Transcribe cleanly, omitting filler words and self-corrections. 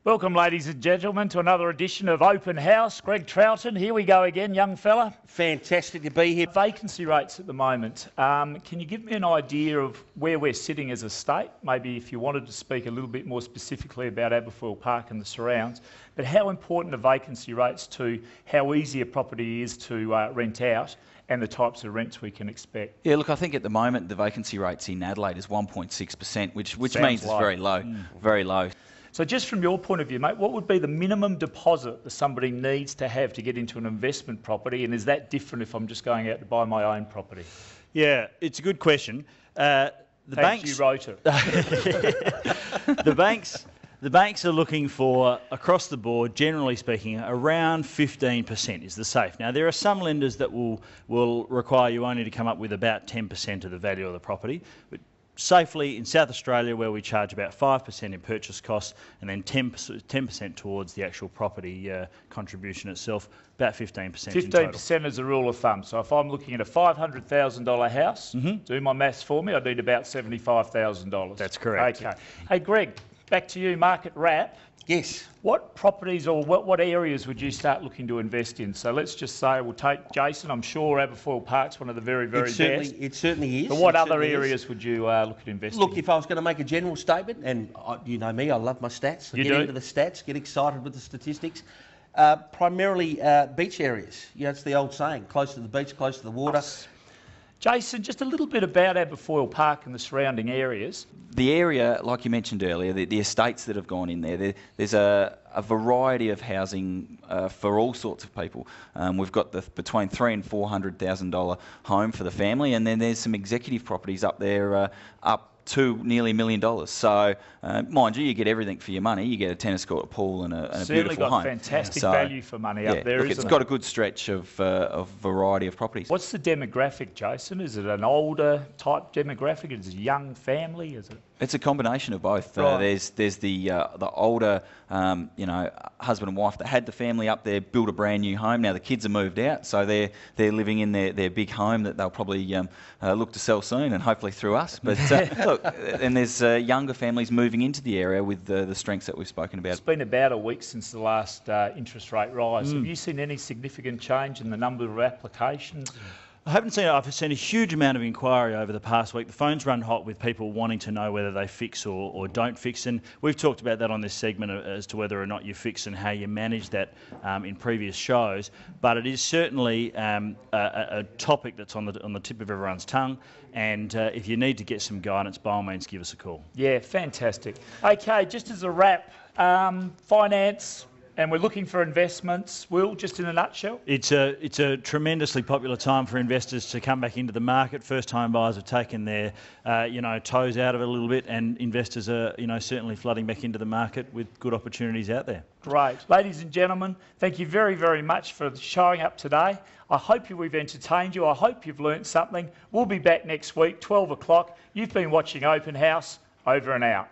Welcome, ladies and gentlemen, to another edition of Open House. Greg Troughton, here we go again, young fella. Fantastic to be here. Vacancy rates at the moment. Can you give me an idea of where we're sitting as a state? Maybe if you wanted to speak a little bit more specifically about Aberfoyle Park and the surrounds, but how important are vacancy rates to how easy a property is to rent out and the types of rents we can expect? Yeah, look, I think at the moment the vacancy rates in Adelaide is 1.6%, which means it's low. very low, very low. So just from your point of view, mate, what would be the minimum deposit that somebody needs to have to get into an investment property, and is that different if I'm just going out to buy my own property? Yeah, it's a good question. The You wrote it. The banks are looking for, across the board, generally speaking, around 15% is the safe. Now, there are some lenders that will require you only to come up with about 10% of the value of the property, but safely in South Australia, where we charge about 5% in purchase costs and then 10% towards the actual property contribution itself, about 15% in total. 15% is a rule of thumb. So if I'm looking at a $500,000 house, do my maths for me, I need about $75,000. That's correct. Okay. Hey, Greg, back to you, market wrap. Yes. What properties or what areas would you start looking to invest in? So let's just say we'll take Jason. I'm sure Aberfoyle Park's one of the very best. It certainly is. But what other areas would you look at investing in? Look, if I was going to make a general statement, and you know me, I love my stats. I get into the stats, get excited with the statistics. Primarily beach areas. You know, it's the old saying, close to the beach, close to the water. Jason, just a little bit about Aberfoyle Park and the surrounding areas. The area, like you mentioned earlier, the estates that have gone in there's a variety of housing for all sorts of people. We've got the between $300,000 and $400,000 home for the family, and then there's some executive properties up there up to nearly $1 million. So, mind you, you get everything for your money. You get a tennis court, a pool, and a beautiful home. Certainly got fantastic value for money up there, look, isn't it? It's got a good stretch of variety of properties. What's the demographic, Jason? Is it an older type demographic? Is it a young family? Is it? It's a combination of both. Right. There's the older, husband and wife that had the family up there, built a brand new home. Now the kids have moved out, so they're living in their big home that they'll probably look to sell soon, and hopefully through us. But look, and there's younger families moving into the area with the strengths that we've spoken about. It's been about a week since the last interest rate rise. Have you seen any significant change in the number of applications? I haven't seen it. I've seen a huge amount of inquiry over the past week. The phones run hot with people wanting to know whether they fix or don't fix, and we've talked about that on this segment as to whether or not you fix and how you manage that in previous shows. But it is certainly a topic that's on the tip of everyone's tongue, and if you need to get some guidance, by all means give us a call. Yeah, fantastic. Okay, just as a wrap, finance. And we're looking for investments. Will, just in a nutshell? It's a tremendously popular time for investors to come back into the market. First-time buyers have taken their toes out of it a little bit, and investors are certainly flooding back into the market with good opportunities out there. Great. Ladies and gentlemen, thank you very, very much for showing up today. I hope we've entertained you. I hope you've learnt something. We'll be back next week, 12 o'clock. You've been watching Open House. Over and out.